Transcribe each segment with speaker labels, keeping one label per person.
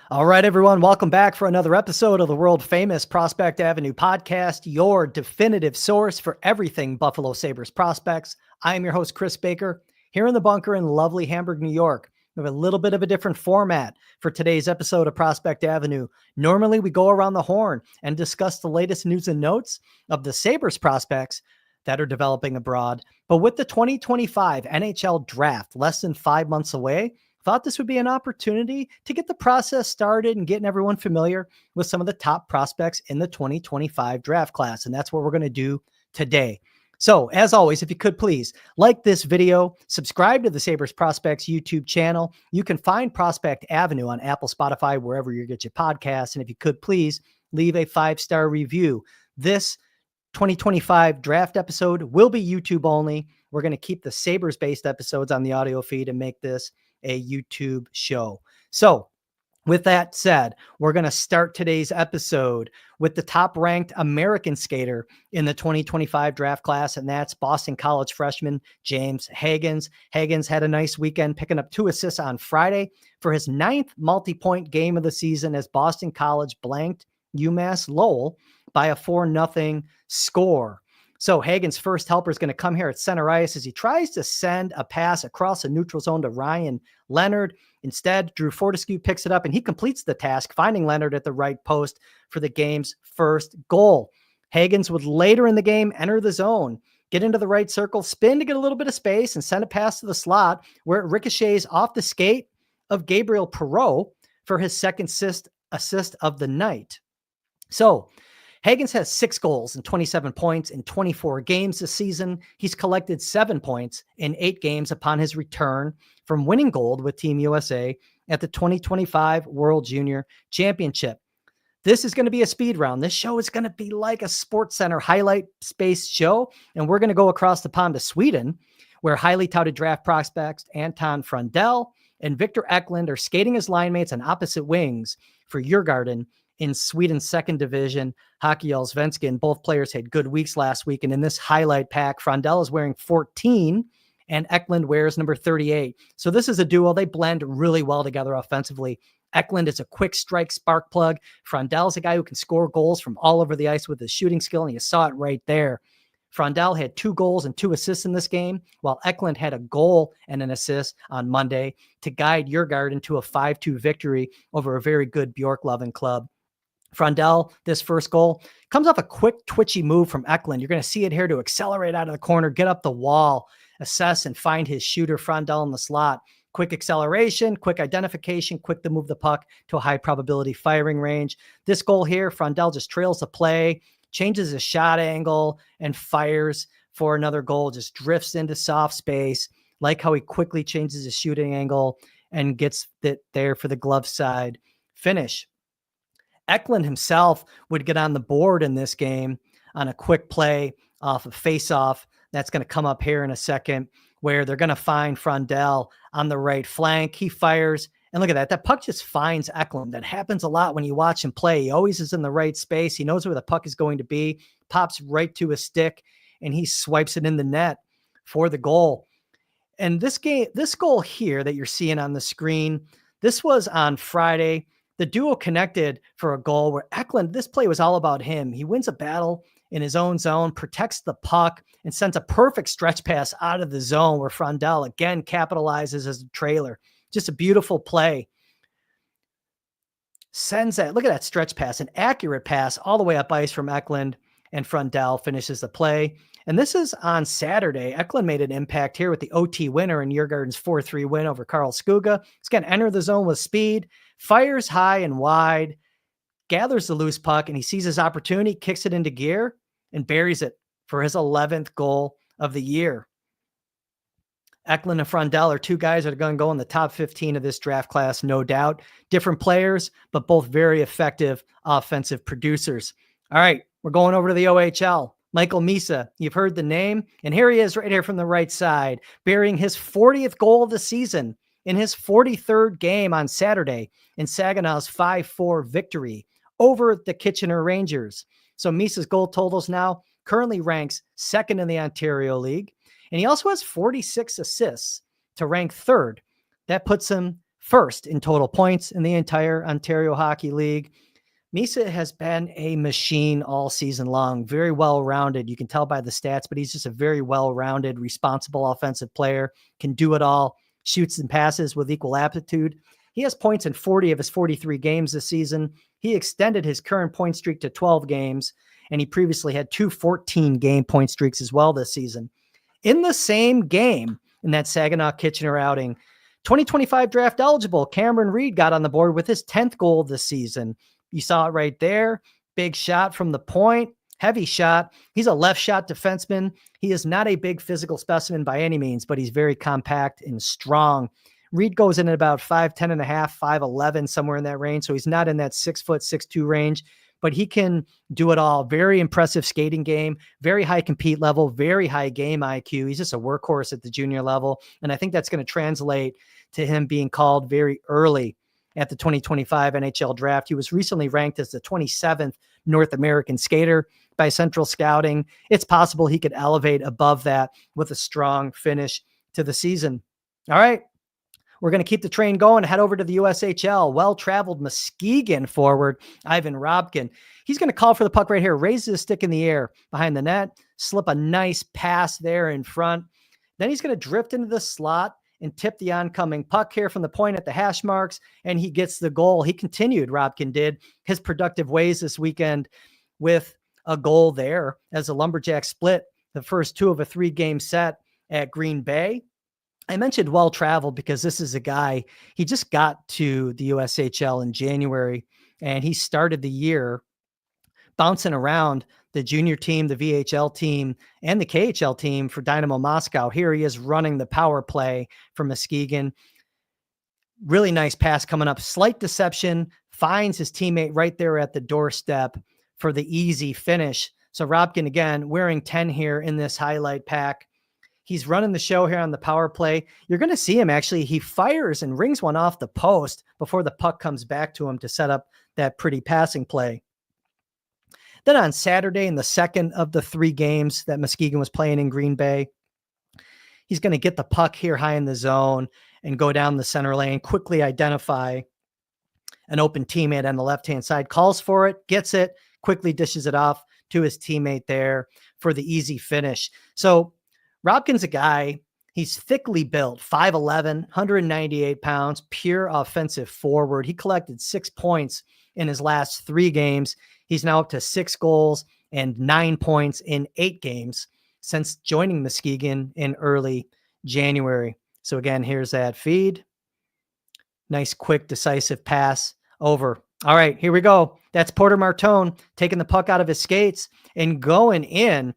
Speaker 1: All right, everyone, welcome back for another episode of the world famous Prospect Avenue podcast, your definitive source for everything Buffalo Sabres prospects. I am your host, Chris Baker, here in the bunker in lovely Hamburg, New York. We have a little bit of a different format for today's episode of Prospect Avenue. Normally, we go around the horn and discuss the latest news and notes of the Sabres prospects that are developing abroad. But with the 2025 NHL draft less than 5 months away, thought this would be an opportunity to get the process started and getting everyone familiar with some of the top prospects in the 2025 draft class. And that's what we're going to do today. So as always, if you could please like this video, subscribe to the Sabres Prospects YouTube channel. You can find Prospect Avenue on Apple, Spotify, wherever you get your podcasts. And if you could please leave a 5-star review. This 2025 draft episode will be YouTube only. We're going to keep the Sabres based episodes on the audio feed and make this a YouTube show. So with that said, we're going to start today's episode with the top ranked American skater in the 2025 draft class, and that's Boston College freshman James Hagens. Hagens had a nice weekend, picking up 2 assists on Friday for his 9th multi-point game of the season as Boston College blanked UMass Lowell by a 4-0 score. So Hagen's first helper is going to come here at center ice as he tries to send a pass across the neutral zone to Ryan Leonard. Instead, Drew Fortescue picks it up and he completes the task, finding Leonard at the right post for the game's first goal. Hagens would later in the game enter the zone, get into the right circle, spin to get a little bit of space, and send a pass to the slot where it ricochets off the skate of Gabriel Perreault for his second assist of the night. So Hagens has 6 goals and 27 points in 24 games this season. He's collected 7 points in 8 games upon his return from winning gold with Team USA at the 2025 World Junior Championship. This is going to be a speed round. This show is going to be like a Sports Center highlight space show, and we're going to go across the pond to Sweden, where highly touted draft prospects Anton Frondell and Viktor Eklund are skating as line mates on opposite wings for Djurgården in Sweden's second division, Hockey Allsvenskan. Both players had good weeks last week. And in this highlight pack, Frondell is wearing 14 and Eklund wears number 38. So this is a duo. They blend really well together offensively. Eklund is a quick strike spark plug. Frondell is a guy who can score goals from all over the ice with his shooting skill. And you saw it right there. Frondell had 2 goals and 2 assists in this game, while Eklund had a goal and an assist on Monday to guide Djurgården to a 5-2 victory over a very good Bjorklöven club. Frondell, this first goal, comes off a quick twitchy move from Eklund. You're going to see it here to accelerate out of the corner, get up the wall, assess and find his shooter, Frondell, in the slot. Quick acceleration, quick identification, quick to move the puck to a high probability firing range. This goal here, Frondell just trails the play, changes his shot angle, and fires for another goal, just drifts into soft space. Like how he quickly changes his shooting angle and gets it there for the glove side finish. Eklund himself would get on the board in this game on a quick play off a face-off. That's going to come up here in a second, where they're going to find Frondell on the right flank. He fires, and look at that. That puck just finds Eklund. That happens a lot when you watch him play. He always is in the right space. He knows where the puck is going to be, pops right to his stick, and he swipes it in the net for the goal. And this goal here that you're seeing on the screen, this was on Friday. The duo connected for a goal where Eklund, this play was all about him. He wins a battle in his own zone, protects the puck, and sends a perfect stretch pass out of the zone where Frondell again capitalizes as a trailer. Just a beautiful play. Sends that, look at that stretch pass, an accurate pass all the way up ice from Eklund, and Frondell finishes the play. And this is on Saturday. Eklund made an impact here with the OT winner in Djurgården's 4-3 win over Karlskoga. He's going to enter the zone with speed, fires high and wide, gathers the loose puck, and he sees his opportunity, kicks it into gear, and buries it for his 11th goal of the year. Eklund and Frondell are 2 guys that are going to go in the top 15 of this draft class, no doubt. Different players, but both very effective offensive producers. All right, we're going over to the OHL. Michael Misa, you've heard the name, and here he is right here from the right side, burying his 40th goal of the season in his 43rd game on Saturday in Saginaw's 5-4 victory over the Kitchener Rangers. So Misa's goal totals now currently ranks 2nd in the Ontario League, and he also has 46 assists to rank 3rd. That puts him first in total points in the entire Ontario Hockey League. Misa has been a machine all season long, very well-rounded. You can tell by the stats, but he's just a very well-rounded, responsible offensive player, can do it all, shoots and passes with equal aptitude. He has points in 40 of his 43 games this season. He extended his current point streak to 12 games, and he previously had 2 14-game point streaks as well this season. In the same game, in that Saginaw-Kitchener outing, 2025 draft eligible Cameron Reid got on the board with his 10th goal this season. You saw it right there. Big shot from the point, heavy shot. He's a left shot defenseman. He is not a big physical specimen by any means, but he's very compact and strong. Reid goes in at about 5'10 and a half, 5'11, somewhere in that range. So he's not in that 6', 6'2 range, but he can do it all. Very impressive skating game, very high compete level, very high game IQ. He's just a workhorse at the junior level. And I think that's going to translate to him being called very early at the 2025 NHL draft. He was recently ranked as the 27th North American skater by Central Scouting. It's possible he could elevate above that with a strong finish to the season. All right. We're going to keep the train going, head over to the USHL. Well-traveled Muskegon forward, Ivan Ryabkin. He's going to call for the puck right here, raises his stick in the air behind the net, slip a nice pass there in front. Then he's going to drift into the slot and tip the oncoming puck here from the point at the hash marks, and he gets the goal. He continued, Ryabkin did, his productive ways this weekend with a goal there as the Lumberjacks split the first 2 of a 3-game set at Green Bay. I mentioned well-traveled because this is a guy, he just got to the USHL in January, and he started the year bouncing around the junior team, the VHL team, and the KHL team for Dynamo Moscow. Here he is running the power play for Muskegon. Really nice pass coming up. Slight deception, finds his teammate right there at the doorstep for the easy finish. So Ryabkin, again, wearing 10 here in this highlight pack. He's running the show here on the power play. You're going to see him actually. He fires and rings one off the post before the puck comes back to him to set up that pretty passing play. Then on Saturday, in the second of the 3 games that Muskegon was playing in Green Bay, he's going to get the puck here high in the zone and go down the center lane, quickly identify an open teammate on the left-hand side, calls for it, gets it, quickly dishes it off to his teammate there for the easy finish. So Ryabkin's a guy, he's thickly built, 5'11", 198 pounds, pure offensive forward. He collected 6 points in his last 3 games. He's now up to 6 goals and 9 points in 8 games since joining Muskegon in early January. So again, here's that feed. Nice, quick, decisive pass over. All right, here we go. That's Porter Martone taking the puck out of his skates and going in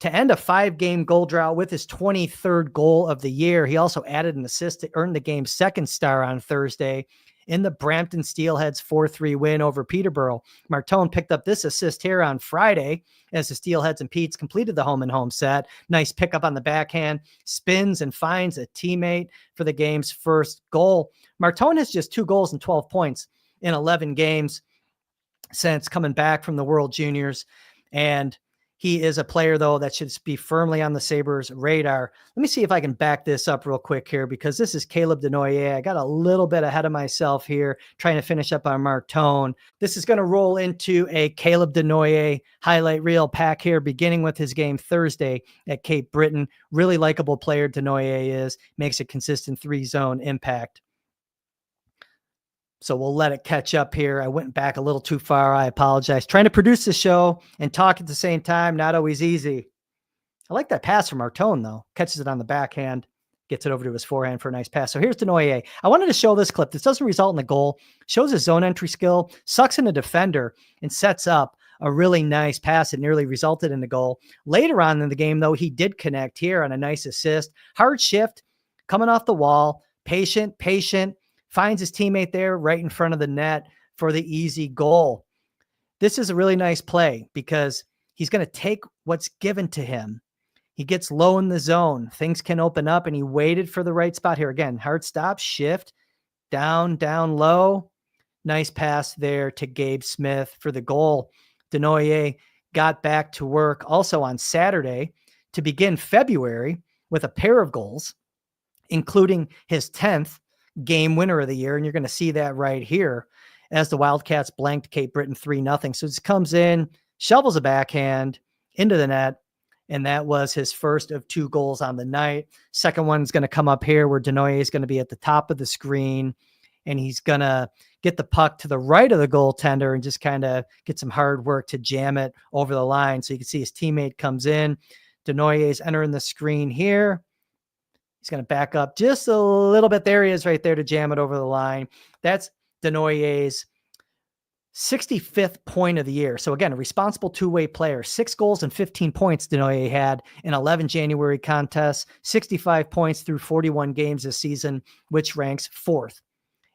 Speaker 1: to end a 5-game goal drought with his 23rd goal of the year. He also added an assist to earn the game's 2nd star on Thursday in the Brampton Steelheads 4-3 win over Peterborough. Martone picked up this assist here on Friday as the Steelheads and Petes completed the home-and-home set. Nice pickup on the backhand, spins and finds a teammate for the game's first goal. Martone has just 2 goals and 12 points in 11 games since coming back from the World Juniors, and he is a player, though, that should be firmly on the Sabres' radar. Let me see if I can back this up real quick here, because this is Caleb Desnoyers. I got a little bit ahead of myself here trying to finish up on Martone. This is going to roll into a Caleb Desnoyers highlight reel pack here, beginning with his game Thursday at Cape Breton. Really likable player Desnoyers is, makes a consistent 3-zone impact. So we'll let it catch up here. I went back a little too far. I apologize. Trying to produce the show and talk at the same time, not always easy. I like that pass from Martone, though. Catches it on the backhand, gets it over to his forehand for a nice pass. So here's Desnoyers. I wanted to show this clip. This doesn't result in the goal. Shows his zone entry skill, sucks in a defender, and sets up a really nice pass that nearly resulted in the goal. Later on in the game, though, he did connect here on a nice assist. Hard shift, coming off the wall, patient, finds his teammate there right in front of the net for the easy goal. This is a really nice play because he's going to take what's given to him. He gets low in the zone. Things can open up, and he waited for the right spot here. Again, hard stop, shift, down, low. Nice pass there to Gabe Smith for the goal. Desnoyers got back to work also on Saturday to begin February with a pair of goals, including his 10th, game winner of the year. And you're going to see that right here as the Wildcats blanked Cape Breton 3-0. So it comes in, shovels a backhand into the net. And that was his first of 2 goals on the night. Second one's going to come up here where Desnoyers is going to be at the top of the screen. And he's going to get the puck to the right of the goaltender and just kind of get some hard work to jam it over the line. So you can see his teammate comes in. Desnoyers entering the screen here. He's going to back up just a little bit. There he is right there to jam it over the line. That's Desnoyers' 65th point of the year. So again, a responsible two-way player, 6 goals and 15 points Desnoyers had in 11 January contests, 65 points through 41 games this season, which ranks 4th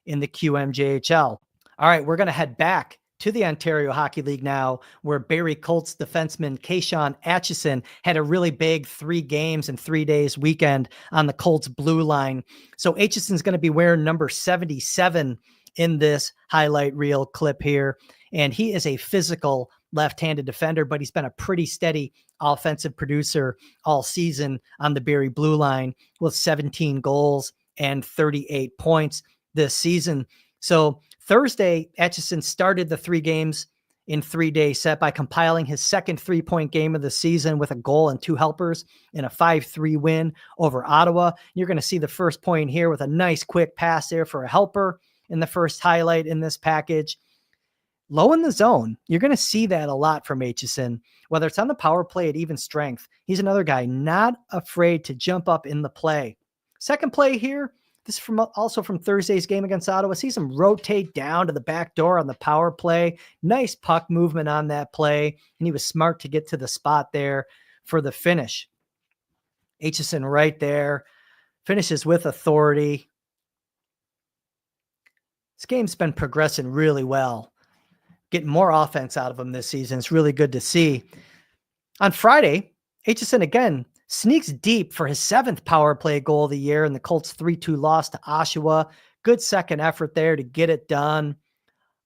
Speaker 1: in the QMJHL. All right, we're going to head back to the Ontario Hockey League now, where Barrie Colts defenseman Kashawn Aitcheson had a really big 3 games in 3 days weekend on the Colts blue line. So Aitcheson's going to be wearing number 77 in this highlight reel clip here. And he is a physical left-handed defender, but he's been a pretty steady offensive producer all season on the Barrie blue line with 17 goals and 38 points this season. So Thursday, Aitcheson started the 3 games in 3-day set by compiling his second 3-point game of the season with a goal and 2 helpers in a 5-3 win over Ottawa. You're going to see the first point here with a nice quick pass there for a helper in the first highlight in this package. Low in the zone, you're going to see that a lot from Aitcheson, whether it's on the power play at even strength. He's another guy not afraid to jump up in the play. Second play here, this is also from Thursday's game against Ottawa. Sees him rotate down to the back door on the power play. Nice puck movement on that play, and he was smart to get to the spot there for the finish. Aitcheson right there, finishes with authority. This game's been progressing really well, getting more offense out of him this season. It's really good to see. On Friday, Aitcheson again sneaks deep for his 7th power play goal of the year in the Colts 3-2 loss to Oshawa. Good second effort there to get it done.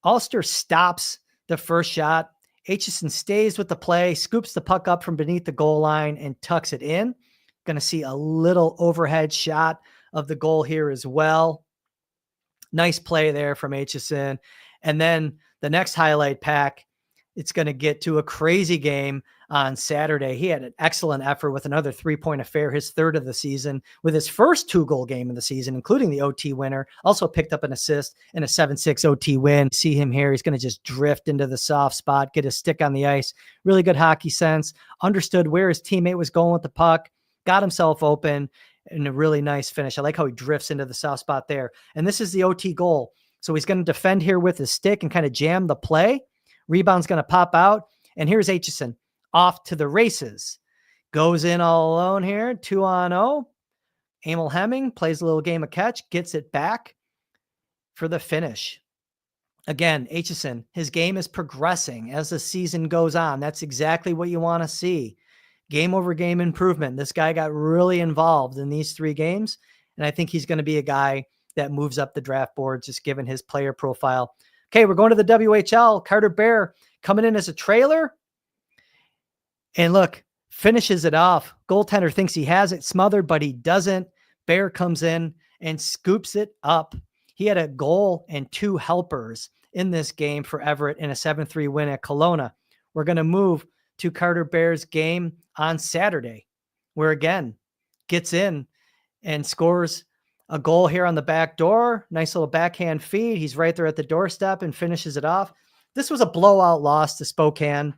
Speaker 1: Ulster stops the first shot. Aitcheson stays with the play, scoops the puck up from beneath the goal line and tucks it in. Going to see a little overhead shot of the goal here as well. Nice play there from Aitcheson. And then the next highlight pack, it's going to get to a crazy game on Saturday. He had an excellent effort with another 3-point affair, his 3rd of the season, with his first 2-goal game of the season, including the OT winner. Also picked up an assist in a 7-6 OT win. See him here. He's going to just drift into the soft spot, get his stick on the ice. Really good hockey sense. Understood where his teammate was going with the puck. Got himself open. And a really nice finish. I like how he drifts into the soft spot there. And this is the OT goal. So he's going to defend here with his stick and kind of jam the play. Rebound's going to pop out. And here's Aitcheson off to the races. Goes in all alone here. 2-on-0. Emil Hemming plays a little game of catch. Gets it back for the finish. Again, Aitcheson, his game is progressing as the season goes on. That's exactly what you want to see. Game over game improvement. This guy got really involved in these 3 games, and I think he's going to be a guy that moves up the draft board just given his player profile. Okay, we're going to the WHL. Carter Bear coming in as a trailer, and look, finishes it off. Goaltender thinks he has it smothered, but he doesn't. Bear comes in and scoops it up. He had a goal and 2 helpers in this game for Everett in a 7-3 win at Kelowna. We're going to move to Carter Bear's game on Saturday, where again, gets in and scores a goal here on the back door. Nice little backhand feed. He's right there at the doorstep and finishes it off. This was a blowout loss to Spokane,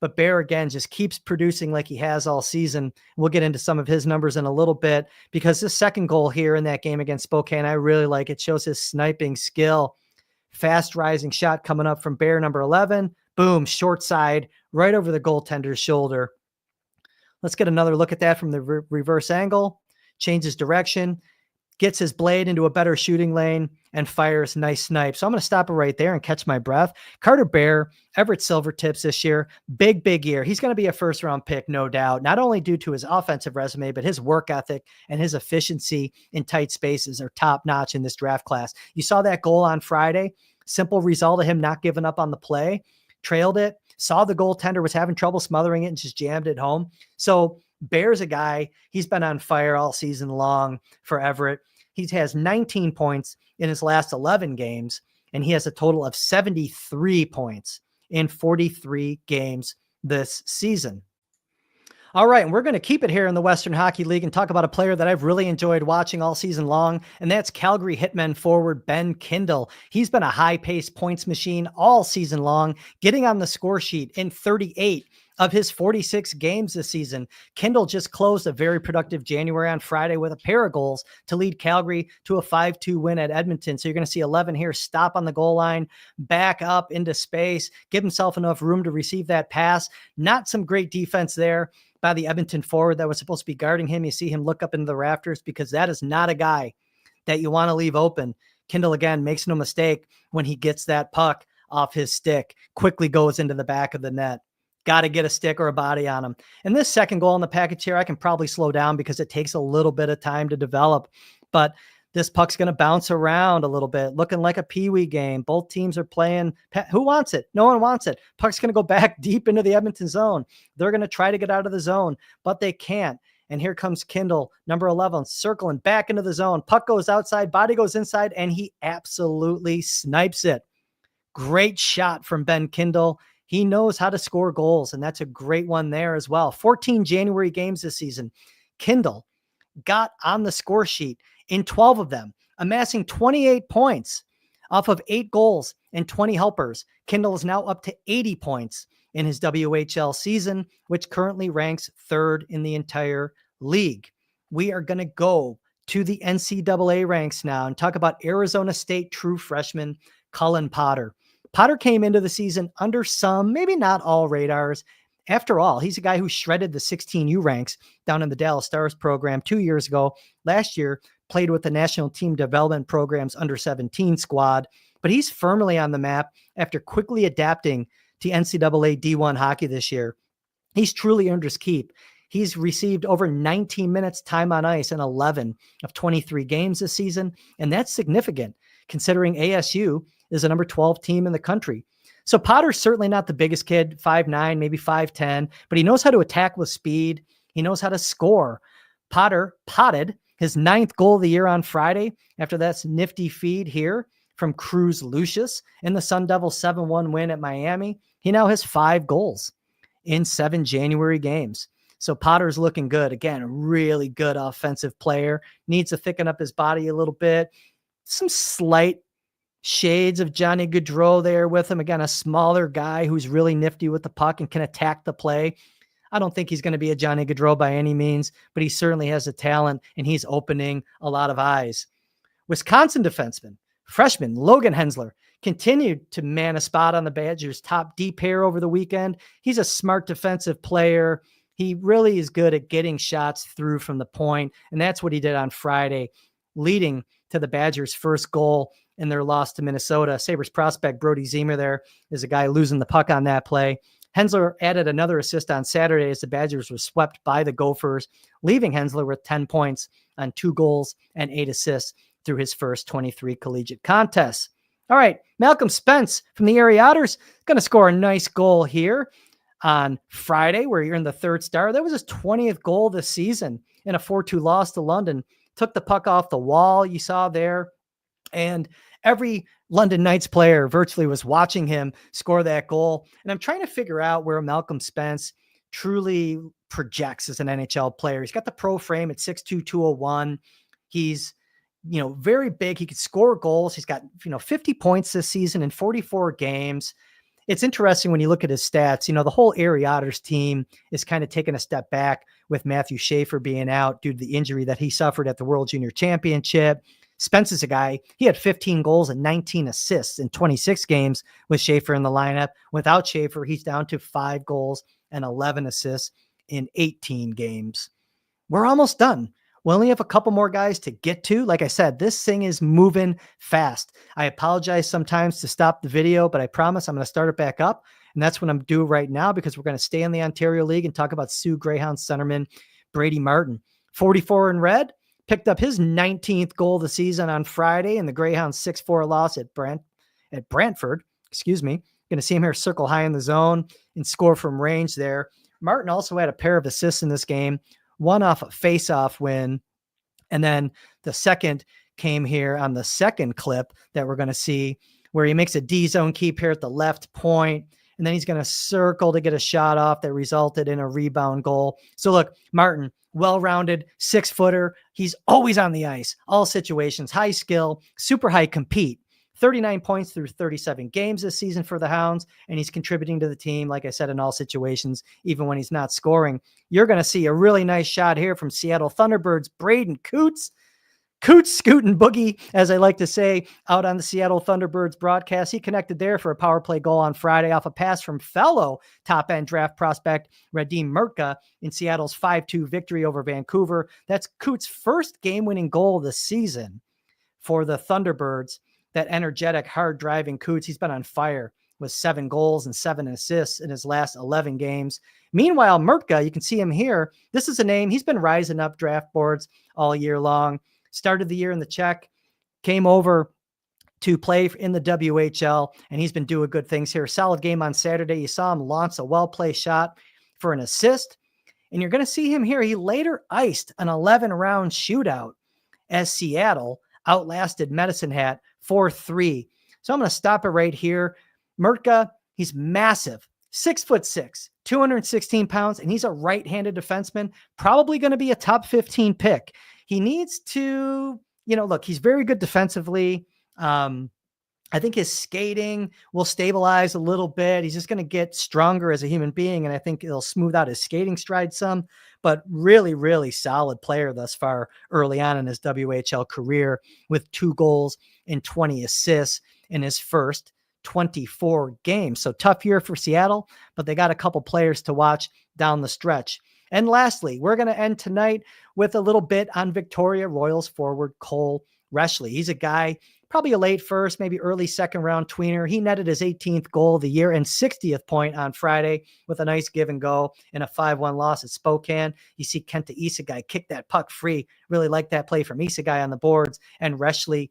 Speaker 1: but Bear again just keeps producing like he has all season. We'll get into some of his numbers in a little bit because this second goal here in that game against Spokane, I really like. It shows his sniping skill. Fast rising shot coming up from Bear, number 11. Boom, short side, right over the goaltender's shoulder. Let's get another look at that from the reverse angle. Changes direction, gets his blade into a better shooting lane, and fires nice snipe. So I'm going to stop it right there and catch my breath. Carter Bear, Everett Silvertips this year, big year. He's going to be a first-round pick, no doubt, not only due to his offensive resume, but his work ethic and his efficiency in tight spaces are top-notch in this draft class. You saw that goal on Friday. Simple result of him not giving up on the play. Trailed it, saw the goaltender was having trouble smothering it and just jammed it home. So Bear's a guy, he's been on fire all season long for Everett. He has 19 points in his last 11 games, and he has a total of 73 points in 43 games this season. All right, and we're going to keep it here in the Western Hockey League and talk about a player that I've really enjoyed watching all season long, and that's Calgary Hitmen forward Ben Kindel. He's been a high-paced points machine all season long, getting on the score sheet in 38 of his 46 games this season. Kindel just closed a very productive January on Friday with a pair of goals to lead Calgary to a 5-2 win at Edmonton. So you're going to see 11 here stop on the goal line, back up into space, give himself enough room to receive that pass. Not some great defense there by the Edmonton forward that was supposed to be guarding him. You see him look up into the rafters because that is not a guy that you want to leave open. Kindel, again, makes no mistake when he gets that puck off his stick, quickly goes into the back of the net. Got to get a stick or a body on him. And this second goal in the package here, I can probably slow down because it takes a little bit of time to develop. But this puck's going to bounce around a little bit, looking like a peewee game. Both teams are playing. Who wants it? No one wants it. Puck's going to go back deep into the Edmonton zone. They're going to try to get out of the zone, but they can't. And here comes Kindel, number 11, circling back into the zone. Puck goes outside, body goes inside, and he absolutely snipes it. Great shot from Ben Kindel. He knows how to score goals, and that's a great one there as well. 14 January games this season. Kindel got on the score sheet in 12 of them, amassing 28 points off of 8 goals and 20 helpers. Kindel is now up to 80 points in his WHL season, which currently ranks 3rd in the entire league. We are going to go to the NCAA ranks now and talk about Arizona State true freshman Cullen Potter. Potter came into the season under some, maybe not all radars. After all, he's a guy who shredded the 16U ranks down in the Dallas Stars program 2 years ago. Last year, played with the National Team Development Program's under-17 squad, but he's firmly on the map after quickly adapting to NCAA D1 hockey this year. He's truly earned his keep. He's received over 19 minutes time on ice in 11 of 23 games this season, and that's significant considering ASU is a number 12 team in the country. So Potter's certainly not the biggest kid, 5'9", maybe 5'10", but he knows how to attack with speed. He knows how to score. Potter potted his 9th goal of the year on Friday after that nifty feed here from Cruz Lucius in the Sun Devils 7-1 win at Miami. He now has 5 goals in 7 January games. So Potter's looking good. Again, a really good offensive player. Needs to thicken up his body a little bit. Some slight shades of Johnny Gaudreau there with him. Again, a smaller guy who's really nifty with the puck and can attack the play. I don't think he's going to be a Johnny Gaudreau by any means, but he certainly has a talent, and he's opening a lot of eyes. Wisconsin defenseman, freshman Logan Hensler, continued to man a spot on the Badgers' top D pair over the weekend. He's a smart defensive player. He really is good at getting shots through from the point, and that's what he did on Friday, leading to the Badgers' first goal in their loss to Minnesota. Sabres prospect Brody Zemer there is a guy losing the puck on that play. Hensler added another assist on Saturday as the Badgers were swept by the Gophers, leaving Hensler with 10 points on 2 goals and 8 assists through his first 23 collegiate contests. All right, Malcolm Spence from the Erie Otters going to score a nice goal here on Friday, where you're in the 3rd star. That was his 20th goal this season in a 4-2 loss to London. Took the puck off the wall you saw there, and every London Knights player virtually was watching him score that goal. And I'm trying to figure out where Malcolm Spence truly projects as an NHL player. He's got the pro frame at 6'2", 201. He's, very big. He could score goals. He's got, 50 points this season in 44 games. It's interesting when you look at his stats. The whole Erie Otters team is kind of taking a step back with Matthew Schaefer being out due to the injury that he suffered at the World Junior Championship. Spence is a guy, he had 15 goals and 19 assists in 26 games with Schaefer in the lineup. Without Schaefer, he's down to 5 goals and 11 assists in 18 games. We're almost done. We only have a couple more guys to get to. Like I said, this thing is moving fast. I apologize sometimes to stop the video, but I promise I'm going to start it back up. And that's what I'm doing right now, because we're going to stay in the Ontario League and talk about Sioux Greyhound centerman Brady Martin. 44 in red, picked up his 19th goal of the season on Friday in the Greyhounds 6-4 loss at Brantford. Going to see him here circle high in the zone and score from range there. Martin also had a pair of assists in this game, one off a face-off win, and then the second came here on the second clip that we're going to see, where he makes a D zone keep here at the left point. And then he's going to circle to get a shot off that resulted in a rebound goal. So look, Martin, well-rounded 6-footer. He's always on the ice, all situations, high skill, super high compete. 39 points through 37 games this season for the Hounds, and he's contributing to the team, like I said, in all situations, even when he's not scoring. You're going to see a really nice shot here from Seattle Thunderbirds, Breden Cootes. Cootes, Scoot, and Boogie, as I like to say, out on the Seattle Thunderbirds broadcast. He connected there for a power play goal on Friday off a pass from fellow top-end draft prospect Radlim Mrtka in Seattle's 5-2 victory over Vancouver. That's Cootes' first game-winning goal this season for the Thunderbirds. That energetic, hard-driving Cootes, he's been on fire with 7 goals and 7 assists in his last 11 games. Meanwhile, Mrtka, you can see him here. This is a name. He's been rising up draft boards all year long. Started the year in the Czech, came over to play in the WHL, and he's been doing good things here. Solid game on Saturday. You saw him launch a well-placed shot for an assist, and you're going to see him here. He later iced an 11-round shootout as Seattle outlasted Medicine Hat 4-3. So I'm going to stop it right here. Mrtka, he's massive, 6'6", 216 pounds, and he's a right-handed defenseman, probably going to be a top 15 pick. He needs to, look, he's very good defensively. I think his skating will stabilize a little bit. He's just going to get stronger as a human being, and I think it'll smooth out his skating stride some, but really, really solid player thus far early on in his WHL career with 2 goals and 20 assists in his first 24 games. So tough year for Seattle, but they got a couple players to watch down the stretch. And lastly, we're going to end tonight with a little bit on Victoria Royals forward Cole Reschny. He's a guy, probably a late first, maybe early second round tweener. He netted his 18th goal of the year and 60th point on Friday with a nice give and go in a 5-1 loss at Spokane. You see Kenta Isegai kick that puck free. Really like that play from Isegai on the boards. And Reschny,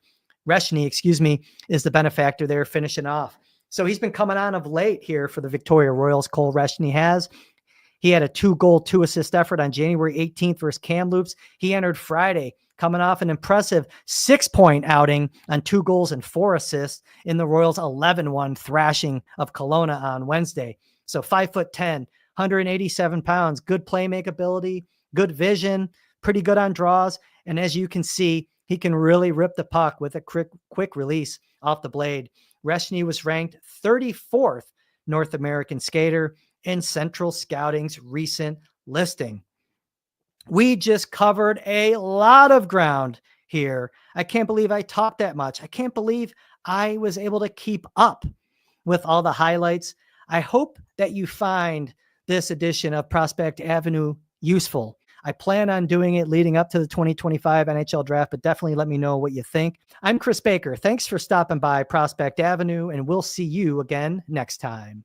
Speaker 1: is the benefactor there finishing off. So he's been coming on of late here for the Victoria Royals. Cole Reschny has. He had a 2-goal, 2-assist effort on January 18th versus Kamloops. He entered Friday coming off an impressive 6-point outing on 2 goals and 4 assists in the Royals' 11-1 thrashing of Kelowna on Wednesday. So 5'10", 187 pounds, good playmaking ability, good vision, pretty good on draws. And as you can see, he can really rip the puck with a quick release off the blade. Reschny was ranked 34th North American skater in Central Scouting's recent listing. We just covered a lot of ground here. I can't believe I talked that much. I can't believe I was able to keep up with all the highlights. I hope that you find this edition of Prospect Avenue useful. I plan on doing it leading up to the 2025 NHL draft, but definitely let me know what you think. I'm Chris Baker. Thanks for stopping by Prospect Avenue, and we'll see you again next time.